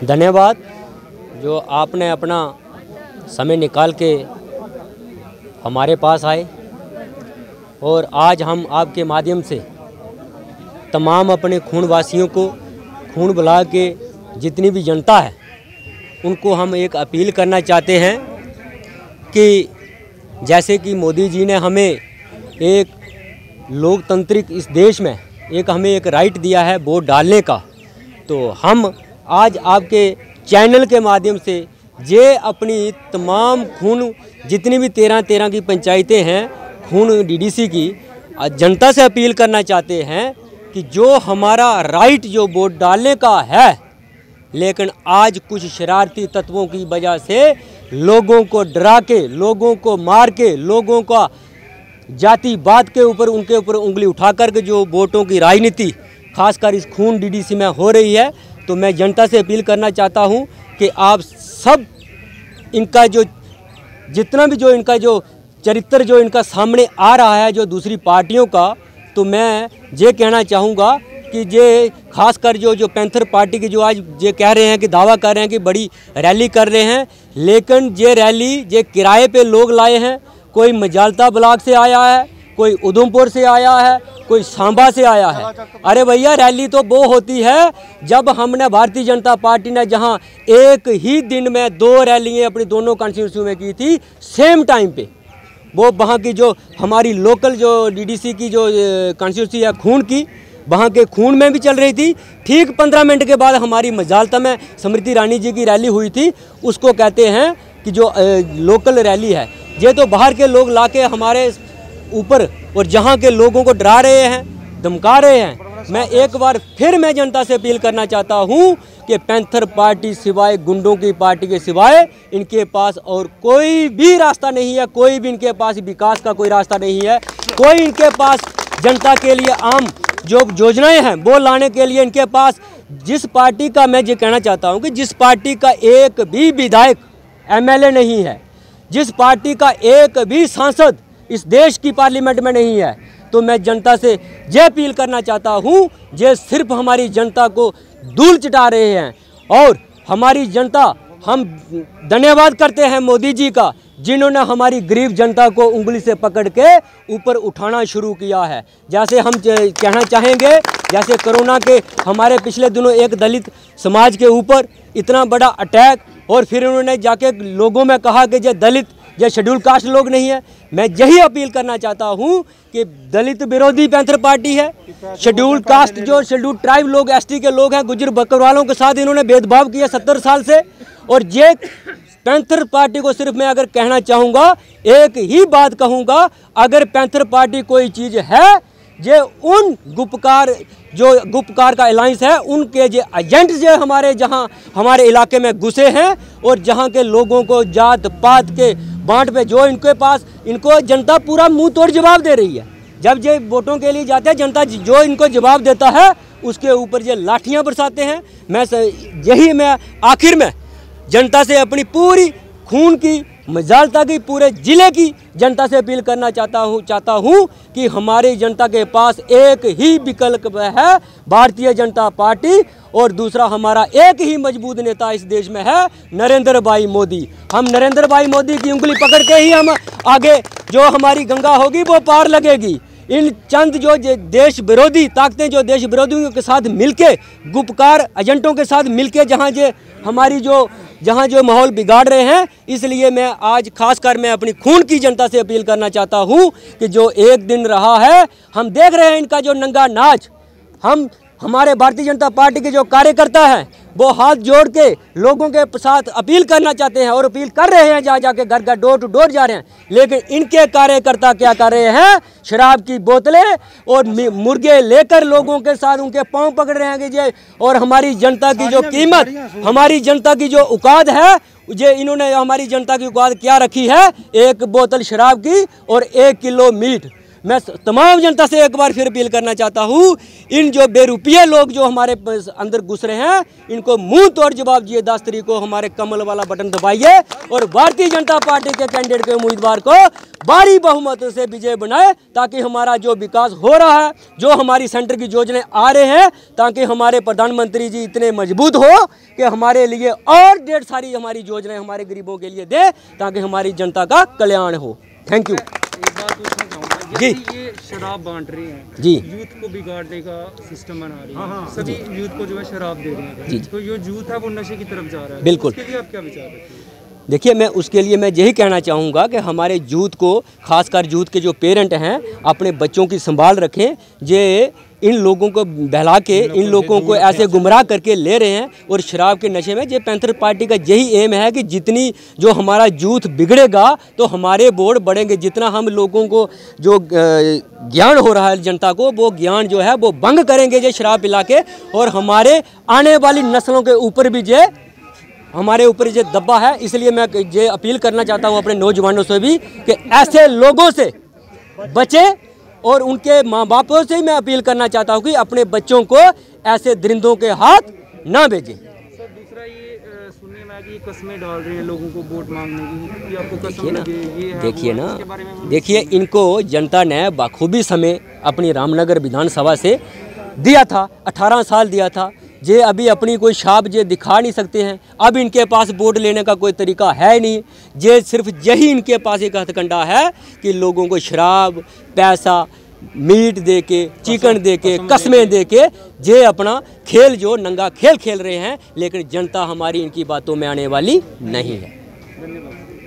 धन्यवाद जो आपने अपना समय निकाल के हमारे पास आए और आज हम आपके माध्यम से तमाम अपने खूनवासियों को खून बुला के जितनी भी जनता है उनको हम एक अपील करना चाहते हैं कि जैसे कि मोदी जी ने हमें एक लोकतांत्रिक इस देश में हमें एक राइट दिया है वोट डालने का, तो हम आज आपके चैनल के माध्यम से ये अपनी तमाम खून जितनी भी 13 की पंचायतें हैं खून डीडीसी की जनता से अपील करना चाहते हैं कि जो हमारा राइट जो वोट डालने का है, लेकिन आज कुछ शरारती तत्वों की वजह से लोगों को डरा के, लोगों को मार के, लोगों का जातिवाद के ऊपर उनके ऊपर उंगली उठा कर के जो वोटों की राजनीति खासकर इस खून डीडीसी में हो रही है, तो मैं जनता से अपील करना चाहता हूं कि आप सब इनका जो जितना भी जो इनका जो चरित्र जो इनका सामने आ रहा है जो दूसरी पार्टियों का, तो मैं ये कहना चाहूँगा कि ये खासकर जो पैंथर पार्टी के जो आज ये कह रहे हैं कि दावा कर रहे हैं कि बड़ी रैली कर रहे हैं, लेकिन ये रैली ये किराए पे लोग लाए हैं। कोई मजालता ब्लॉक से आया है, कोई उधमपुर से आया है, कोई सांबा से आया है। अरे भैया रैली तो वो होती है जब हमने भारतीय जनता पार्टी ने जहां एक ही दिन में 2 रैलियां अपनी दोनों कॉन्स्टिट्यूंसी में की थी सेम टाइम पे, वो वहाँ की जो हमारी लोकल जो डीडीसी की जो कॉन्स्टिट्यूंसी है खून की, वहाँ के खून में भी चल रही थी। ठीक 15 मिनट के बाद हमारी मजालता में स्मृति ईरानी जी की रैली हुई थी। उसको कहते हैं कि जो लोकल रैली है, ये तो बाहर के लोग लाके हमारे ऊपर और जहाँ के लोगों को डरा रहे हैं, धमका रहे हैं। मैं एक बार फिर मैं जनता से अपील करना चाहता हूँ कि पैंथर पार्टी सिवाय गुंडों की पार्टी के सिवाय इनके पास और कोई भी रास्ता नहीं है, कोई भी इनके पास विकास का कोई रास्ता नहीं है, कोई इनके पास जनता के लिए आम जो योजनाएं हैं वो लाने के लिए इनके पास जिस पार्टी का मैं ये कहना चाहता हूँ कि जिस पार्टी का एक भी विधायक एमएलए नहीं है, जिस पार्टी का एक भी सांसद इस देश की पार्लियामेंट में नहीं है, तो मैं जनता से ये अपील करना चाहता हूँ, ये सिर्फ हमारी जनता को धूल चटा रहे हैं। और हमारी जनता, हम धन्यवाद करते हैं मोदी जी का जिन्होंने हमारी गरीब जनता को उंगली से पकड़ के ऊपर उठाना शुरू किया है। जैसे हम कहना चाहेंगे, जैसे कोरोना के हमारे पिछले दिनों एक दलित समाज के ऊपर इतना बड़ा अटैक, और फिर उन्होंने जाके लोगों में कहा कि ये दलित ये शेड्यूल कास्ट लोग नहीं है। मैं यही अपील करना चाहता हूँ कि दलित विरोधी पैंथर पार्टी है, शेड्यूल कास्ट जो शेड्यूल ट्राइब लोग एसटी के लोग हैं, गुजर बकरवालों के साथ इन्होंने भेदभाव किया 70 साल से। और ये पैंथर पार्टी को सिर्फ मैं अगर कहना चाहूँगा, एक ही बात कहूँगा, अगर पैंथर पार्टी कोई चीज़ है, ये उन गुपकार का अलायंस है, उनके जो एजेंट जो हमारे जहाँ हमारे इलाके में घुसे हैं और जहाँ के लोगों को जात पात के बांट पे जो इनके पास इनको जनता पूरा मुंह तोड़ जवाब दे रही है। जब ये वोटों के लिए जाते हैं, जनता जो इनको जवाब देता है उसके ऊपर ये लाठियाँ बरसाते हैं। मैं आखिर में जनता से अपनी पूरी खून की मजालता की पूरे ज़िले की जनता से अपील करना चाहता हूँ कि हमारी जनता के पास एक ही विकल्प है, भारतीय जनता पार्टी, और दूसरा हमारा एक ही मजबूत नेता इस देश में है, नरेंद्र भाई मोदी। हम नरेंद्र भाई मोदी की उंगली पकड़ के ही हम आगे जो हमारी गंगा होगी वो पार लगेगी। इन चंद जो देश विरोधी ताकतें जो देश विरोधियों के साथ मिलके, गुपकार एजेंटों के साथ मिलके जहाँ जो माहौल बिगाड़ रहे हैं, इसलिए मैं आज खासकर मैं अपनी खून की जनता से अपील करना चाहता हूँ कि जो एक दिन रहा है, हम देख रहे हैं इनका जो नंगा नाच, हमारे भारतीय जनता पार्टी के जो कार्यकर्ता हैं वो हाथ जोड़ के लोगों के साथ अपील करना चाहते हैं और अपील कर रहे हैं, जा जाके घर घर डोर टू डोर जा रहे हैं, लेकिन इनके कार्यकर्ता क्या कर रहे हैं, शराब की बोतलें और मुर्गे लेकर लोगों के साथ उनके पांव पकड़ रहे हैं कि और हमारी जनता की जो कीमत, हमारी जनता की जो औकात है, ये इन्होंने हमारी जनता की औकात क्या रखी है, 1 बोतल शराब की और 1 किलो मीट। मैं तमाम जनता से एक बार फिर अपील करना चाहता हूँ, इन जो बेरुपये लोग जो हमारे अंदर घुस रहे हैं, इनको मुंह तोड़ जवाब दिए 10 तारीख को हमारे कमल वाला बटन दबाइए और भारतीय जनता पार्टी के कैंडिडेट के उम्मीदवार को भारी बहुमत से विजय बनाए, ताकि हमारा जो विकास हो रहा है, जो हमारी सेंटर की योजनाएं आ रहे हैं, ताकि हमारे प्रधानमंत्री जी इतने मजबूत हो कि हमारे लिए और ढेर सारी हमारी योजनाएं हमारे गरीबों के लिए दे, ताकि हमारी जनता का कल्याण हो। Thank you. एक बात पूछना चाहूँगा जी, ये शराब बांट रही हैं जी, यूथ को बिगाड़ने का सिस्टम बना रही है, सभी यूथ को जो है शराब दे रहे हैं, तो ये यूथ है वो नशे की तरफ जा रहा है। बिल्कुल। उसके लिए आप क्या विचार रखते हैं? देखिए, मैं उसके लिए मैं यही कहना चाहूँगा कि हमारे यूथ को, खासकर यूथ के जो पेरेंट हैं, अपने बच्चों की संभाल रखें। जे इन लोगों को बहला के, इन लोगों को ऐसे गुमराह करके ले रहे हैं और शराब के नशे में, ये पैंथर पार्टी का यही एम है कि जितनी जो हमारा यूथ बिगड़ेगा तो हमारे वोट बढ़ेंगे। जितना हम लोगों को जो ज्ञान हो रहा है जनता को, वो ज्ञान जो है वो भंग करेंगे ये शराब पिला के, और हमारे आने वाली नस्लों के ऊपर भी ये हमारे ऊपर ये दब्बा है। इसलिए मैं ये अपील करना चाहता हूँ अपने नौजवानों से भी कि ऐसे लोगों से बचे, और उनके माँ बापों से मैं अपील करना चाहता हूँ कि अपने बच्चों को ऐसे दरिंदों के हाथ ना भेजें। सर दूसरा ये सुनने में आया कि कस्में डाल रहे हैं लोगों को वोट मांगने की, कि आपको कसम लगे, ये है, देखिए वो है, ना, इसके बारे में देखिए, इनको जनता ने बाखूबी समय अपनी रामनगर विधानसभा से दिया था, 18 साल दिया था। ये अभी अपनी कोई छाप ये दिखा नहीं सकते हैं। अब इनके पास वोट लेने का कोई तरीका है नहीं। ये सिर्फ यही इनके पास एक हथकंडा है कि लोगों को शराब, पैसा, मीट दे के, चिकन दे के, कस्में दे के ये अपना खेल, जो नंगा खेल खेल रहे हैं। लेकिन जनता हमारी इनकी बातों में आने वाली नहीं है। धन्यवाद।